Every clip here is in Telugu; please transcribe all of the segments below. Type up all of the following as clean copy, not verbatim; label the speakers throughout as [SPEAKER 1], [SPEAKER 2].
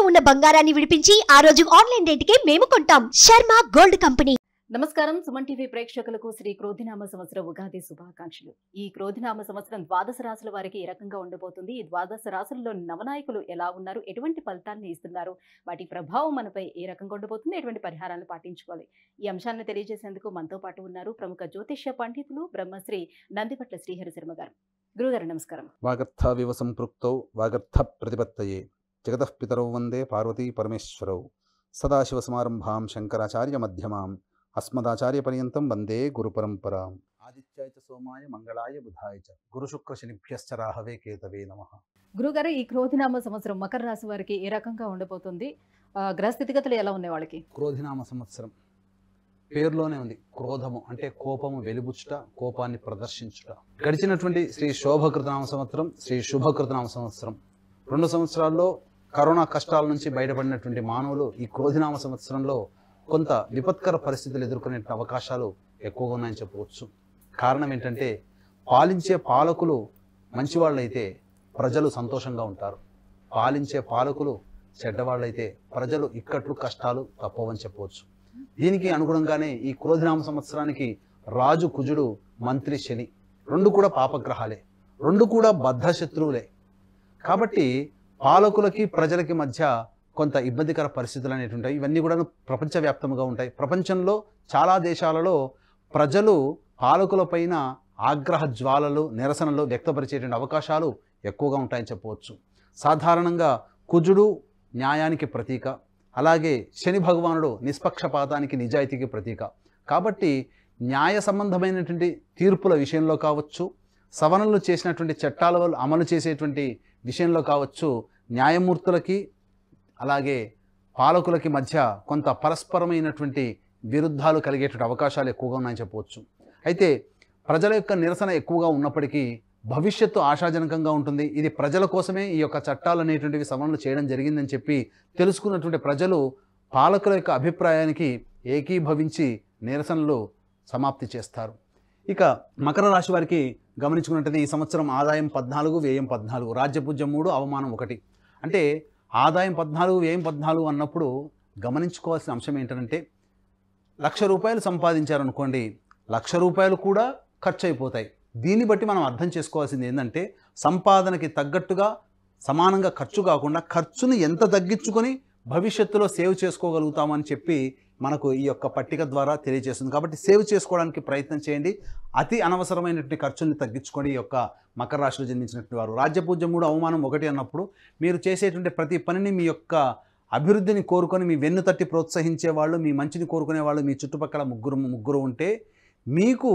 [SPEAKER 1] ఉన్న బంగారాన్ని విడిపించి ఆ రోజు ఆన్లైన్ రేటుకే మేము కొంటాం. Sharma gold company.
[SPEAKER 2] నమస్కారం. సుమన్ టీవీ ప్రేక్షకులకు శ్రీ క్రోధినామ సంవత్సర ఉగాది శుభాకాంక్షలు. ఈ క్రోధినామ సంవత్సరం ద్వాదశ రాశుల వారికి ఏ రకంగా ఉండబోతుంది, ఈ ద్వాదశ రాశుల్లో నవనాయకులు ఎలా ఉన్నారు, ఎటువంటి ఫలితాన్ని ఇస్తున్నారు, వాటి ప్రభావం మనపై ఏ రకంగా ఉండబోతుంది, ఎటువంటి పరిహారాలను పాటించుకోవాలి, ఈ అంశాలను తెలియజేసేందుకు మనతో పాటు ఉన్నారు ప్రముఖ జ్యోతిష్య పండితులు బ్రహ్మశ్రీ నందిపట్ల శ్రీహరి శర్మ గారు. గురుగారు నమస్కారం.
[SPEAKER 3] వాగర్థావివ సంపృక్తౌ వాగర్థ ప్రతిపత్తయే జగతః పితరౌ వందే పార్వతీ పరమేశ్వరౌ సదాశివసమారంభాం శంకరాచార్య మధ్యమాం అస్మదాచార్య పర్యంతం వందే గురు పరంపరాం. ఆదిత్యాయ చ సోమాయ మంగళాయ బుధాయ చ గురు శుక్ర శనిభ్యశ్చ రాహవే కేతవే నమః.
[SPEAKER 2] గురుగారు, ఈ క్రోధినామ సంవత్సరం మకర రాశి వారికి ఏ రకంగా ఉండబోతుంది, గ్రహ స్థితిగతులు ఎలా ఉన్నాయి వాళ్ళకి?
[SPEAKER 3] క్రోధినామ సంవత్సరం పేరులోనే ఉంది. క్రోధము అంటే కోపము వెలిబుచ్చుట, కోపాన్ని ప్రదర్శించుట. గడిచినటువంటి శ్రీ శోభకృతనామ సంవత్సరం, శ్రీ శుభకృతనామ సంవత్సరం 2 సంవత్సరాల్లో కరోనా కష్టాల నుంచి బయటపడినటువంటి మానవులు ఈ క్రోధినామ సంవత్సరంలో కొంత విపత్కర పరిస్థితులు ఎదుర్కొనే అవకాశాలు ఎక్కువగా ఉన్నాయని చెప్పవచ్చు. కారణం ఏంటంటే, పాలించే పాలకులు మంచివాళ్ళైతే ప్రజలు సంతోషంగా ఉంటారు, పాలించే పాలకులు చెడ్డవాళ్ళైతే ప్రజలు ఇక్కట్లు కష్టాలు తప్పవని చెప్పవచ్చు. దీనికి అనుగుణంగానే ఈ క్రోధినామ సంవత్సరానికి రాజు కుజుడు, మంత్రి శని 2 కూడా పాపగ్రహాలే, 2 కూడా బద్ధ శత్రువులే. కాబట్టి పాలకులకి ప్రజలకి మధ్య కొంత ఇబ్బందికర పరిస్థితులు అనేవి ఉంటాయి. ఇవన్నీ కూడా ప్రపంచవ్యాప్తంగా ఉంటాయి. ప్రపంచంలో చాలా దేశాలలో ప్రజలు పాలకుల పైన ఆగ్రహ జ్వాలలు, నిరసనలు వ్యక్తపరిచేటువంటి అవకాశాలు ఎక్కువగా ఉంటాయని చెప్పవచ్చు. సాధారణంగా కుజుడు న్యాయానికి ప్రతీక, అలాగే శని భగవానుడు నిష్పక్షపాతానికి, నిజాయితీకి ప్రతీక. కాబట్టి న్యాయ సంబంధమైనటువంటి తీర్పుల విషయంలో కావచ్చు, సవరణలు చేసినటువంటి చట్టాల వల్ల అమలు చేసేటువంటి విషయంలో కావచ్చు, న్యాయమూర్తులకి అలాగే పాలకులకి మధ్య కొంత పరస్పరమైనటువంటి విరుద్ధాలు కలిగేటువంటి అవకాశాలు ఎక్కువగా ఉన్నాయని చెప్పవచ్చు. అయితే ప్రజల యొక్క నిరసన ఎక్కువగా ఉన్నప్పటికీ భవిష్యత్తు ఆశాజనకంగా ఉంటుంది. ఇది ప్రజల కోసమే ఈ యొక్క చట్టాలు అనేటువంటివి సవరణలు చేయడం జరిగిందని చెప్పి తెలుసుకున్నటువంటి ప్రజలు పాలకుల యొక్క అభిప్రాయానికి ఏకీభవించి నిరసనలు సమాప్తి చేస్తారు. ఇక మకర రాశి వారికి గమనించుకున్నట్లయితే ఈ సంవత్సరం ఆదాయం 14, వ్యయం 14, రాజ్యపూజ్యం 3, అవమానం 1. అంటే ఆదాయం 14, వ్యయం 14 అన్నప్పుడు గమనించుకోవాల్సిన అంశం ఏంటంటే, 1,00,000 రూపాయలు సంపాదించారనుకోండి, 1,00,000 రూపాయలు కూడా ఖర్చు అయిపోతాయి. దీన్ని బట్టి మనం అర్థం చేసుకోవాల్సింది ఏంటంటే, సంపాదనకి తగ్గట్టుగా సమానంగా ఖర్చు కాకుండా ఖర్చును ఎంత తగ్గించుకొని భవిష్యత్తులో సేవ్ చేసుకోగలుగుతామని చెప్పి మనకు ఈ యొక్క పట్టిక ద్వారా తెలియజేస్తుంది. కాబట్టి సేవ్ చేసుకోవడానికి ప్రయత్నం చేయండి. అతి అనవసరమైనటువంటి ఖర్చుల్ని తగ్గించుకోండి. ఈ యొక్క మకర రాశిలో జన్మించినటువంటి వారు రాజ్యపూజ్యం 3, అవమానం 1 అన్నప్పుడు మీరు చేసేటువంటి ప్రతి పనిని మీ యొక్క అభివృద్ధిని కోరుకొని, మీ వెన్ను తట్టి ప్రోత్సహించే వాళ్ళు, మీ మంచిని కోరుకునే వాళ్ళు మీ చుట్టుపక్కల ముగ్గురు ఉంటే, మీకు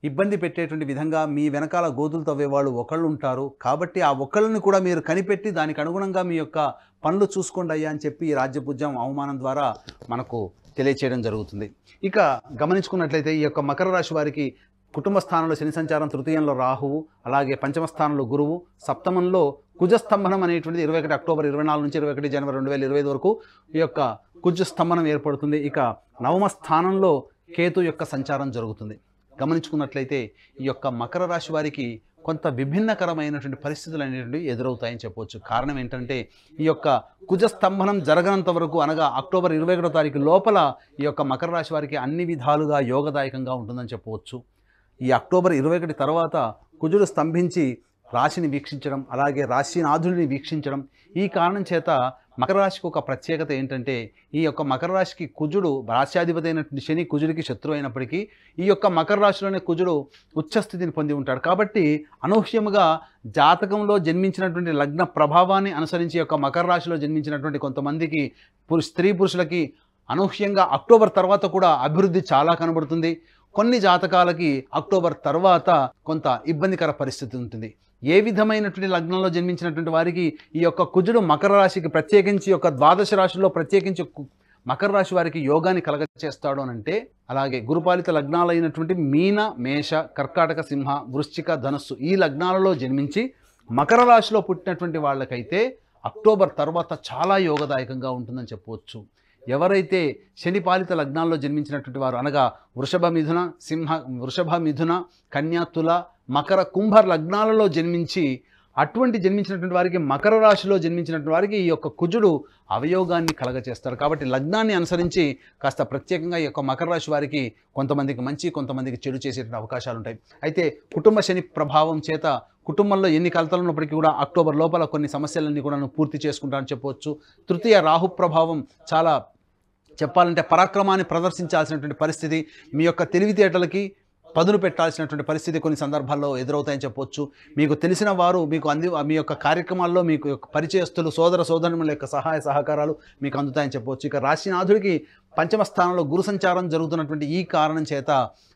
[SPEAKER 3] ఇబ్బంది పెట్టేటువంటి విధంగా మీ వెనకాల గోతులు తవ్వేవాళ్ళు ఒకళ్ళు ఉంటారు. కాబట్టి ఆ ఒకళ్ళని కూడా మీరు కనిపెట్టి దానికి అనుగుణంగా మీ యొక్క పనులు చూసుకోండి అయ్యా అని చెప్పి ఈ రాజ్యపూజ్యం, అవమానం ద్వారా మనకు తెలియచేయడం జరుగుతుంది. ఇక గమనించుకున్నట్లయితే ఈ యొక్క మకర రాశి వారికి కుటుంబ స్థానంలో శని సంచారం, తృతీయంలో రాహువు, అలాగే పంచమ స్థానంలో గురువు, సప్తమంలో కుజస్తంభనం అనేటువంటిది 21 అక్టోబర్ 24 నుంచి 21 జనవరి 2025 వరకు ఈ యొక్క కుజస్తంభనం ఏర్పడుతుంది. ఇక నవమ స్థానంలో కేతు యొక్క సంచారం జరుగుతుంది. గమనించుకున్నట్లయితే ఈ యొక్క మకర రాశి వారికి కొంత విభిన్నకరమైనటువంటి పరిస్థితులు అనేటువంటివి ఎదురవుతాయని చెప్పవచ్చు. కారణం ఏంటంటే, ఈ యొక్క కుజస్తంభనం జరగనంత వరకు, అనగా అక్టోబర్ 21వ తారీఖు లోపల ఈ యొక్క మకర రాశి వారికి అన్ని విధాలుగా యోగదాయకంగా ఉంటుందని చెప్పవచ్చు. ఈ అక్టోబర్ 21 తర్వాత కుజుడు స్తంభించి రాశిని వీక్షించడం, అలాగే రాశినాథుడిని వీక్షించడం, ఈ కారణం చేత మకర రాశికి ఒక ప్రత్యేకత ఏంటంటే, ఈ యొక్క మకర రాశికి కుజుడు రాశ్యాధిపతి అయినటువంటి శని కుజుడికి శత్రువు అయినప్పటికీ ఈ యొక్క మకర రాశిలోనే కుజుడు ఉచ్చస్థితిని పొంది ఉంటాడు. కాబట్టి అనూహ్యముగా జాతకంలో జన్మించినటువంటి లగ్న ప్రభావాన్ని అనుసరించి యొక్క మకర రాశిలో జన్మించినటువంటి కొంతమందికి స్త్రీ పురుషులకి అనూహ్యంగా అక్టోబర్ తర్వాత కూడా అభివృద్ధి చాలా కనబడుతుంది. కొన్ని జాతకాలకి అక్టోబర్ తర్వాత కొంత ఇబ్బందికర పరిస్థితి ఉంటుంది. ఏ విధమైనటువంటి లగ్నంలో జన్మించినటువంటి వారికి ఈ యొక్క కుజుడు మకర రాశికి ప్రత్యేకించి యొక్క ద్వాదశ రాశుల్లో ప్రత్యేకించి మకర రాశి వారికి యోగాన్ని కలగచేస్తాడు అని అంటే, అలాగే గురుపాలిత లగ్నాలైనటువంటి మీన, మేష, కర్కాటక, సింహ, వృశ్చిక, ధనస్సు ఈ లగ్నాలలో జన్మించి మకర రాశిలో పుట్టినటువంటి వాళ్ళకైతే అక్టోబర్ తర్వాత చాలా యోగదాయకంగా ఉంటుందని చెప్పవచ్చు. ఎవరైతే శని పాలిత లగ్నాల్లో జన్మించినటువంటి వారు, అనగా వృషభ మిథున, కన్యా, తుల, మకర, కుంభ లగ్నాలలో జన్మించి అటువంటి జన్మించినటువంటి వారికి మకర రాశిలో జన్మించినటువంటి వారికి ఈ యొక్క కుజుడు అవయోగాన్ని కలగచేస్తారు. కాబట్టి లగ్నాన్ని అనుసరించి కాస్త ప్రత్యేకంగా ఈ యొక్క మకర రాశి వారికి కొంతమందికి మంచి, కొంతమందికి చెడు చేసేటువంటి అవకాశాలు ఉంటాయి. అయితే కుటుంబ శని ప్రభావం చేత కుటుంబంలో ఎన్ని కలతలు ఉన్నప్పటికీ కూడా అక్టోబర్ లోపల కొన్ని సమస్యలన్నీ కూడా పూర్తి చేసుకుంటారని చెప్పవచ్చు. తృతీయ రాహు ప్రభావం చాలా చెప్పాలంటే పరాక్రమాన్ని ప్రదర్శించాల్సినటువంటి పరిస్థితి, మీ యొక్క తెలివితేటలకి పదును పెట్టాల్సినటువంటి పరిస్థితి కొన్ని సందర్భాల్లో ఎదురవుతాయని చెప్పొచ్చు. మీకు తెలిసిన వారు మీకు మీ యొక్క కార్యక్రమాల్లో మీకు యొక్క పరిచయస్తులు, సోదరుల యొక్క సహాయ సహకారాలు మీకు అందుతాయని చెప్పవచ్చు. ఇక రాశినాథుడికి పంచమ స్థానంలో గురు సంచారం జరుగుతున్నటువంటి ఈ కారణం చేత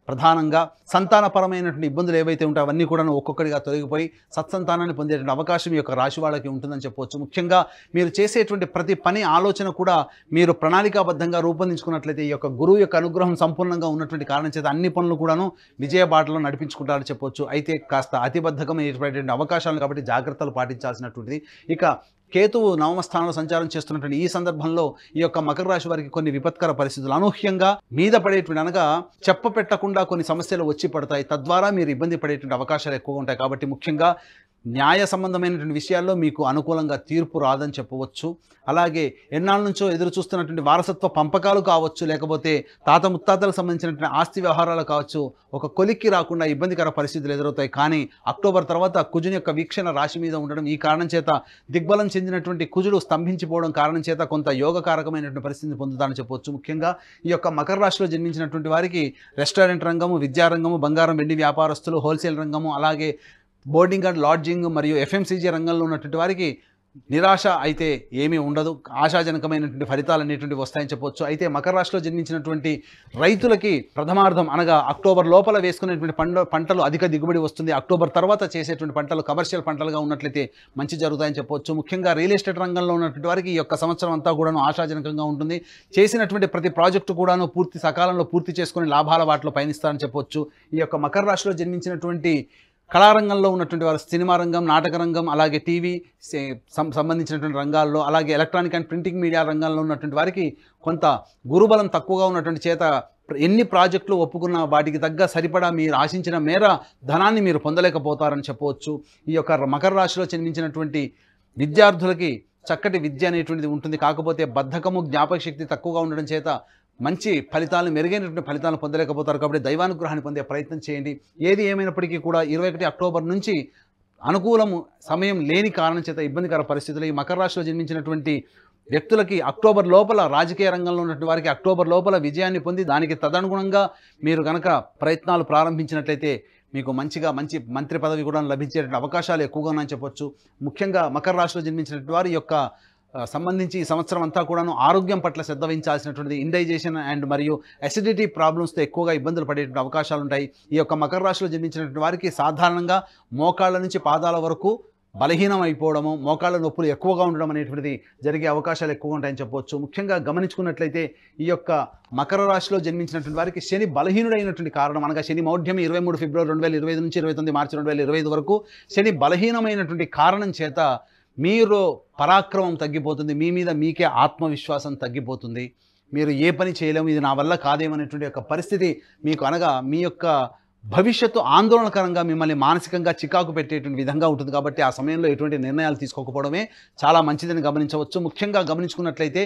[SPEAKER 3] ప్రధానంగా సంతానపరమైనటువంటి ఇబ్బందులు ఏవైతే ఉంటాయో అవన్నీ కూడా ఒక్కొక్కటిగా తొలగిపోయి సత్సంతానాన్ని పొందేటువంటి అవకాశం ఈ యొక్క రాశి వాళ్ళకి ఉంటుందని చెప్పవచ్చు. ముఖ్యంగా మీరు చేసేటువంటి ప్రతి పని ఆలోచన కూడా మీరు ప్రణాళికాబద్ధంగా రూపొందించుకున్నట్లయితే ఈ యొక్క గురువు యొక్క అనుగ్రహం సంపూర్ణంగా ఉన్నటువంటి కారణం చేత అన్ని పనులు కూడాను విజయ బాటలో నడిపించుకుంటారని చెప్పవచ్చు. అయితే కాస్త అతిబద్ధకం ఏర్పడేటువంటి అవకాశాలు కాబట్టి జాగ్రత్తలు పాటించాల్సినటువంటిది. ఇక కేతువు నవమ స్థానంలో సంచారం చేస్తున్నటువంటి ఈ సందర్భంలో ఈ యొక్క మకర రాశి వారికి కొన్ని విపత్కర పరిస్థితులు అనూహ్యంగా మీద పడేటువంటి అనగా చెప్పపెట్టకుండా కొన్ని సమస్యలు వచ్చి పడతాయి. తద్వారా మీరు ఇబ్బంది పడేటువంటి అవకాశాలు ఎక్కువగా ఉంటాయి. కాబట్టి ముఖ్యంగా న్యాయ సంబంధమైనటువంటి విషయాల్లో మీకు అనుకూలంగా తీర్పు రాదని చెప్పవచ్చు. అలాగే ఎన్నాళ్ళ నుంచో ఎదురు చూస్తున్నటువంటి వారసత్వ పంపకాలు కావచ్చు, లేకపోతే తాత ముత్తాతలకు సంబంధించినటువంటి ఆస్తి వ్యవహారాలు కావచ్చు, ఒక కొలిక్కి రాకుండా ఇబ్బందికర పరిస్థితులు ఎదురవుతాయి. కానీ అక్టోబర్ తర్వాత కుజుని యొక్క వీక్షణ రాశి మీద ఉండడం, ఈ కారణం చేత దిగ్బలం చెందినటువంటి కుజుడు స్తంభించిపోవడం కారణం చేత కొంత యోగకారకమైనటువంటి పరిస్థితిని పొందుతారని చెప్పవచ్చు. ముఖ్యంగా ఈ యొక్క మకర రాశిలో జన్మించినటువంటి వారికి రెస్టారెంట్ రంగము, విద్యారంగము, బంగారం వెండి వ్యాపారస్తులు, హోల్సేల్ రంగము, అలాగే బోర్డింగ్ అండ్ లాడ్జింగ్ మరియు ఎఫ్ఎంసీజీ రంగంలో ఉన్నటువంటి వారికి నిరాశ అయితే ఏమీ ఉండదు. ఆశాజనకమైనటువంటి ఫలితాలు అనేటువంటివి వస్తాయని చెప్పవచ్చు. అయితే మకర రాశిలో జన్మించినటువంటి రైతులకి ప్రథమార్థం అనగా అక్టోబర్ లోపల వేసుకునేటువంటి పంటలు అధిక దిగుబడి వస్తుంది. అక్టోబర్ తర్వాత చేసేటువంటి పంటలు కమర్షియల్ పంటలుగా ఉన్నట్లయితే మంచి జరుగుతాయని చెప్పవచ్చు. ముఖ్యంగా రియల్ ఎస్టేట్ రంగంలో ఉన్నటువంటి వారికి ఈ యొక్క సంవత్సరం అంతా కూడాను ఆశాజనకంగా ఉంటుంది. చేసినటువంటి ప్రతి ప్రాజెక్టు కూడాను సకాలంలో పూర్తి చేసుకుని లాభాల వాటిలో పయనిస్తారని చెప్పవచ్చు. ఈ యొక్క మకర రాశిలో జన్మించినటువంటి కళారంగంలో ఉన్నటువంటి వారు సినిమా రంగం, నాటక రంగం, అలాగే టీవీ సంబంధించినటువంటి రంగాల్లో, అలాగే ఎలక్ట్రానిక్ అండ్ ప్రింటింగ్ మీడియా రంగంలో ఉన్నటువంటి వారికి కొంత గురుబలం తక్కువగా ఉన్నటువంటి చేత ఎన్ని ప్రాజెక్టులు ఒప్పుకున్న వాటికి తగ్గ సరిపడా మీరు ఆశించిన మేర ధనాన్ని మీరు పొందలేకపోతారని చెప్పవచ్చు. ఈ యొక్క మకర రాశిలో జన్మించినటువంటి విద్యార్థులకి చక్కటి విద్య అనేటువంటిది ఉంటుంది. కాకపోతే బద్ధకము, జ్ఞాపక శక్తి తక్కువగా ఉండడం చేత మంచి ఫలితాలను, మెరుగైనటువంటి ఫలితాలను పొందలేకపోతారు. కాబట్టి దైవానుగ్రహాన్ని పొందే ప్రయత్నం చేయండి. ఏది ఏమైనప్పటికీ కూడా 21 అక్టోబర్ నుంచి అనుకూలము సమయం లేని కారణం చేత ఇబ్బందికర పరిస్థితులు ఈ మకర రాశిలో జన్మించినటువంటి వ్యక్తులకి అక్టోబర్ లోపల రాజకీయ రంగంలో ఉన్నటువంటి వారికి అక్టోబర్ లోపల విజయాన్ని పొంది దానికి తదనుగుణంగా మీరు కనుక ప్రయత్నాలు ప్రారంభించినట్లయితే మీకు మంచి మంత్రి పదవి కూడా లభించేటువంటి అవకాశాలు ఎక్కువగా ఉన్నాయని చెప్పొచ్చు. ముఖ్యంగా మకర రాశిలో జన్మించినటువంటి వారి యొక్క సంబంధించి ఈ సంవత్సరం అంతా కూడాను ఆరోగ్యం పట్ల శ్రద్ధ వహించాల్సినటువంటిది. ఇండైజేషన్ అండ్ మరియు అసిడిటీ ప్రాబ్లమ్స్తో ఎక్కువగా ఇబ్బందులు పడేటువంటి అవకాశాలు ఉంటాయి. ఈ యొక్క మకర రాశిలో జన్మించినటువంటి వారికి సాధారణంగా మోకాళ్ళ నుంచి పాదాల వరకు బలహీనం అయిపోవడము, మోకాళ్ళ నొప్పులు ఎక్కువగా ఉండడం అనేటువంటిది జరిగే అవకాశాలు ఎక్కువగా ఉంటాయని చెప్పవచ్చు. ముఖ్యంగా గమనించుకున్నట్లయితే ఈ యొక్క మకర రాశిలో జన్మించినటువంటి వారికి శని బలహీనుడైనటువంటి కారణం అనగా శని మౌఢ్యం 23 ఫిబ్రవరి 2025 నుంచి 29 మార్చి 2025 వరకు శని బలహీనమైనటువంటి కారణం చేత మీరు పరాక్రమం తగ్గిపోతుంది, మీ మీద మీకే ఆత్మవిశ్వాసం తగ్గిపోతుంది. మీరు ఏ పని చేయలేము, ఇది నా వల్ల కాదేమనేటువంటి యొక్క పరిస్థితి మీకు అనగా మీ యొక్క భవిష్యత్తు ఆందోళనకరంగా మిమ్మల్ని మానసికంగా చికాకు పెట్టేటువంటి విధంగా ఉంటుంది. కాబట్టి ఆ సమయంలో ఎటువంటి నిర్ణయాలు తీసుకోకపోవడమే చాలా మంచిదని గమనించవచ్చు. ముఖ్యంగా గమనించుకున్నట్లయితే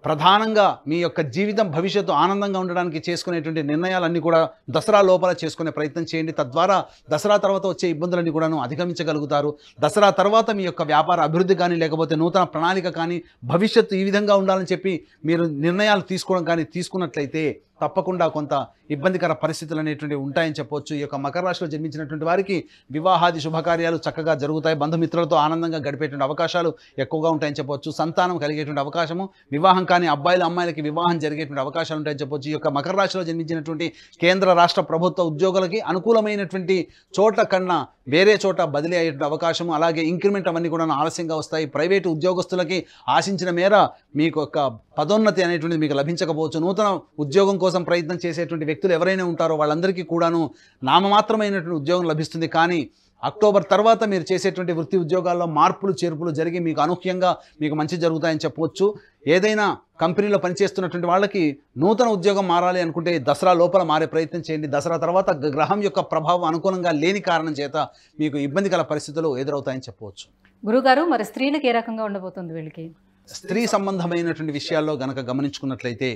[SPEAKER 3] ప్రధానంగా మీ యొక్క జీవితం భవిష్యత్తు ఆనందంగా ఉండడానికి చేసుకునేటువంటి నిర్ణయాలన్నీ కూడా దసరా లోపల చేసుకునే ప్రయత్నం చేయండి. తద్వారా దసరా తర్వాత వచ్చే ఇబ్బందులన్నీ కూడాను అధిగమించగలుగుతారు. దసరా తర్వాత మీ యొక్క వ్యాపార అభివృద్ధి కానీ, లేకపోతే నూతన ప్రణాళిక కానీ, భవిష్యత్తు ఈ విధంగా ఉండాలని చెప్పి మీరు నిర్ణయాలు తీసుకోవడం కానీ తీసుకున్నట్లయితే తప్పకుండా కొంత ఇబ్బందికర పరిస్థితులు అనేటువంటివి ఉంటాయని చెప్పవచ్చు. ఈ యొక్క మకర రాశిలో జన్మించినటువంటి వారికి వివాహాది శుభకార్యాలు చక్కగా జరుగుతాయి. బంధుమిత్రులతో ఆనందంగా గడిపేటువంటి అవకాశాలు ఎక్కువగా ఉంటాయని చెప్పవచ్చు. సంతానం కలిగేటువంటి అవకాశము, వివాహం కానీ అబ్బాయిలు అమ్మాయిలకి వివాహం జరిగేటువంటి అవకాశాలు ఉంటాయని చెప్పవచ్చు. ఈ యొక్క మకర రాశిలో జన్మించినటువంటి కేంద్ర రాష్ట్ర ప్రభుత్వ ఉద్యోగులకి అనుకూలమైనటువంటి చోట కన్నా వేరే చోట బదిలీ అయ్యేటువంటి అవకాశము, అలాగే ఇంక్రిమెంట్ అవన్నీ కూడా ఆలస్యంగా వస్తాయి. ప్రైవేటు ఉద్యోగస్తులకి ఆశించిన మేర మీకు ఒక పదోన్నతి అనేటువంటిది మీకు లభించకపోవచ్చు. నూతన ఉద్యోగం కోసం ప్రయత్నం చేసేటువంటి వ్యక్తులు ఎవరైనా ఉంటారో వాళ్ళందరికీ కూడాను నామమాత్రమైనటువంటి ఉద్యోగం లభిస్తుంది. కానీ అక్టోబర్ తర్వాత మీరు చేసేటువంటి వృత్తి ఉద్యోగాల్లో మార్పులు చేర్పులు జరిగి మీకు అనూహ్యంగా మీకు మంచి జరుగుతాయని చెప్పవచ్చు. ఏదైనా కంపెనీలో పనిచేస్తున్నటువంటి వాళ్ళకి నూతన ఉద్యోగం మారాలి అనుకుంటే దసరా లోపల మారే ప్రయత్నం చేయండి. దసరా తర్వాత గ్రహం యొక్క ప్రభావం అనుకూలంగా లేని కారణం చేత మీకు ఇబ్బందికర పరిస్థితులు ఎదురవుతాయని చెప్పవచ్చు.
[SPEAKER 2] గురుగారు, మరి స్త్రీలకు ఏ రకంగా ఉండబోతుంది వీళ్ళకి?
[SPEAKER 3] స్త్రీ సంబంధమైనటువంటి విషయాల్లో గనక గమనించుకున్నట్లయితే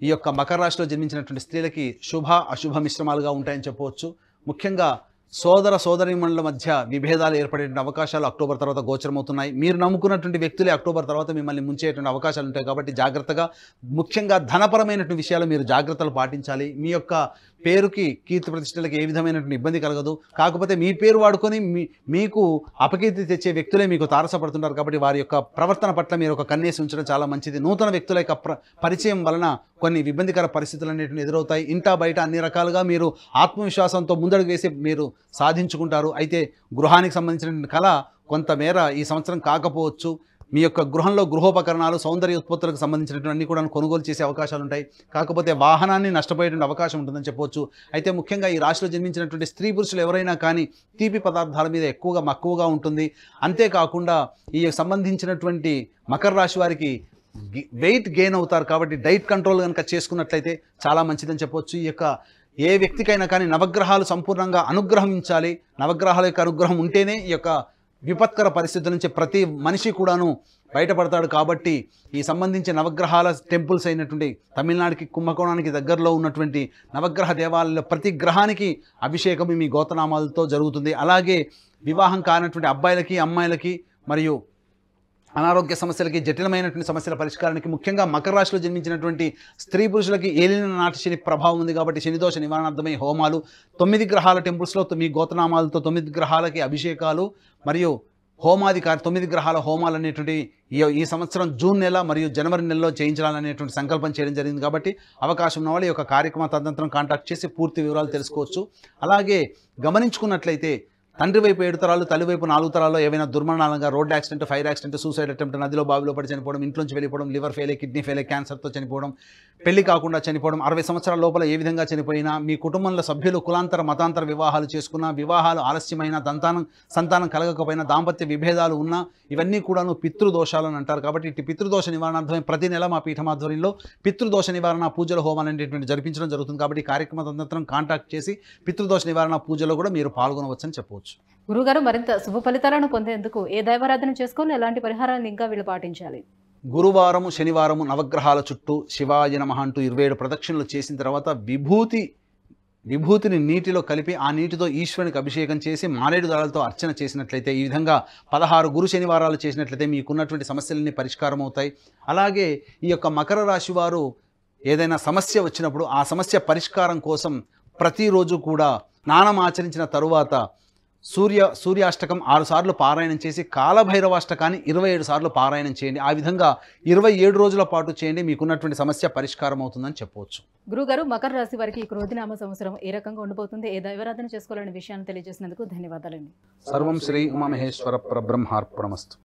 [SPEAKER 3] ఈ యొక్క మకర రాశిలో జన్మించినటువంటి స్త్రీలకి శుభ అశుభ మిశ్రమాలుగా ఉంటాయని చెప్పవచ్చు. ముఖ్యంగా సోదర సోదరీమణుల మధ్య విభేదాలు ఏర్పడే అవకాశాలు అక్టోబర్ తర్వాత గోచరమవుతున్నాయి. మీరు నమ్ముకున్నటువంటి వ్యక్తులే అక్టోబర్ తర్వాత మిమ్మల్ని ముంచేటువంటి అవకాశాలు ఉంటాయి. కాబట్టి జాగ్రత్తగా, ముఖ్యంగా ధనపరమైనటువంటి విషయాలు మీరు జాగ్రత్తలు పాటించాలి. మీ యొక్క పేరుకి కీర్తి ప్రతిష్టలకు ఏ విధమైనటువంటి ఇబ్బంది కలగదు. కాకపోతే మీ పేరు వాడుకొని మీకు అపకీర్తి తెచ్చే వ్యక్తులే మీకు తారసపడుతుంటారు. కాబట్టి వారి యొక్క ప్రవర్తన పట్ల మీరు ఒక కన్నేసి ఉంచడం చాలా మంచిది. నూతన వ్యక్తుల యొక్క పరిచయం వలన కొన్ని ఇబ్బందికర పరిస్థితులు అనేటివి ఎదురవుతాయి. ఇంటా బయట అన్ని రకాలుగా మీరు ఆత్మవిశ్వాసంతో ముందడుగు వేసి మీరు సాధించుకుంటారు. అయితే గృహానికి సంబంధించిన కళ కొంతమేర ఈ సంవత్సరం కాకపోవచ్చు. మీ యొక్క గృహంలో గృహోపకరణాలు, సౌందర్య ఉత్పత్తులకు సంబంధించినటువంటి అన్ని కూడా కొనుగోలు చేసే అవకాశాలు ఉంటాయి. కాకపోతే వాహనాన్ని నష్టపోయేటువంటి అవకాశం ఉంటుందని చెప్పవచ్చు. అయితే ముఖ్యంగా ఈ రాశిలో జన్మించినటువంటి స్త్రీ పురుషులు ఎవరైనా కానీ తీపి పదార్థాల మీద ఎక్కువగా మక్కువగా ఉంటుంది. అంతేకాకుండా ఈ సంబంధించినటువంటి మకర రాశి వారికి వెయిట్ గెయిన్ అవుతారు. కాబట్టి డైట్ కంట్రోల్ కనుక చేసుకున్నట్లయితే చాలా మంచిదని చెప్పవచ్చు. ఈ యొక్క ఏ వ్యక్తికైనా కానీ నవగ్రహాలు సంపూర్ణంగా అనుగ్రహించాలి. నవగ్రహాల యొక్క అనుగ్రహం ఉంటేనే ఈ యొక్క విపత్కర పరిస్థితుల నుంచి ప్రతి మనిషి కూడాను బయటపడతాడు. కాబట్టి ఈ సంబంధించిన నవగ్రహాల టెంపుల్స్ అయినటువంటి తమిళనాడుకి కుంభకోణానికి దగ్గరలో ఉన్నటువంటి నవగ్రహ దేవాలయాల్లో ప్రతి గ్రహానికి అభిషేకం మీ గోత్రనామాలతో జరుగుతుంది. అలాగే వివాహం కానటువంటి అబ్బాయిలకి, అమ్మాయిలకి మరియు అనారోగ్య సమస్యలకి, జటిలమైనటువంటి సమస్యల పరిష్కారానికి, ముఖ్యంగా మకర రాశిలో జన్మించినటువంటి స్త్రీ పురుషులకి ఏలిన నాటి శని ప్రభావం ఉంది. కాబట్టి శనిదోష నివారణార్థమై హోమాలు, 9 గ్రహాల టెంపుల్స్లో మీ గోత్రనామాలతో 9 గ్రహాలకి అభిషేకాలు మరియు హోమాది 9 గ్రహాల హోమాలు అనేటువంటి ఈ సంవత్సరం జూన్ నెల మరియు జనవరి నెలలో చేయించాలనేటువంటి సంకల్పం చేయడం జరిగింది. కాబట్టి అవకాశం ఉన్న వాళ్ళు ఈ యొక్క కార్యక్రమ తదనంతరం కాంటాక్ట్ చేసి పూర్తి వివరాలు తెలుసుకోవచ్చు. అలాగే గమనించుకున్నట్లయితే తండ్రి వైపు 7 తరాలు, తల్లి వైపు 4 తరాల్లో ఏవైనా దుర్మరణాలుగా road accident, fire accident, suicide attempt, నదిలో బావిలో పడి చనిపోవడం, ఇంట్లోంచి వెళ్ళిపోవడం, లివర్ ఫెయిల్, కిడ్నీ ఫెయిల్, క్యాన్సర్తో చనిపోవడం, పెళ్లి కాకుండా చనిపోవడం, 60 సంవత్సరాల లోపల ఏ విధంగా చనిపోయినా, మీ కుటుంబంలో సభ్యులు కులాంతర మతాంతర వివాహాలు చేసుకున్నా, వివాహాలు ఆలస్యమైన, సంతానం కలగకపోయినా, దాంపత్య విభేదాలు ఉన్నా, ఇవన్నీ కూడాను పితృదోషాలు అని అంటారు. కాబట్టి ఇటు పితృదోష నివారణార్థమై ప్రతి నెల మా పీఠమాధ్వర్యంలో పితృదోష నివారణ పూజల హోమాలు అనేటువంటి జరిపించడం జరుగుతుంది. కాబట్టి కార్యక్రమ తదనంతరం కాంటాక్ట్ చేసి పితృదోష నివారణ పూజలో కూడా మీరు పాల్గొనవచ్చని చెప్పవచ్చు.
[SPEAKER 2] గురుగారు, మరింత శుభ ఫలితాలను పొందేందుకు ఏ దైవారాధన చేసుకోవాలి, ఎలాంటి పరిహారాలను ఇంకా వీళ్ళు పాటించాలి?
[SPEAKER 3] గురువారము, శనివారము నవగ్రహాల చుట్టూ శివాయ నమః అంటూ 27 ప్రదక్షిణలు చేసిన తర్వాత విభూతిని నీటిలో కలిపి ఆ నీటితో ఈశ్వరునికి అభిషేకం చేసి మారేడు దళాలతో అర్చన చేసినట్లయితే, ఈ విధంగా 16 గురు శనివారాలు చేసినట్లయితే మీకున్నటువంటి సమస్యలన్నీ పరిష్కారం అవుతాయి. అలాగే ఈ యొక్క మకర రాశి వారు ఏదైనా సమస్య వచ్చినప్పుడు ఆ సమస్య పరిష్కారం కోసం ప్రతిరోజు కూడా స్నానం ఆచరించిన తరువాత సూర్యాష్టకం 6 సార్లు పారాయణం చేసి కాలభైరవాష్టకాన్ని 27 సార్లు పారాయణం చేయండి. ఆ విధంగా 27 రోజుల పాటు చేయండి. మీకున్నటువంటి సమస్య పరిష్కారం అవుతుందని చెప్పవచ్చు.
[SPEAKER 2] గురుగారు, మకర రాశి వారికి ఈ క్రోధినామ సంవత్సరం ఏ రకంగా ఉండబోతుంది, ఏ దైవారాధన చేసుకోవాలనే విషయాన్ని తెలియజేసినందుకు ధన్యవాదాలండి.
[SPEAKER 3] సర్వం శ్రీ ఉమామహేశ్వర పరబ్రహ్మార్పణమస్తు.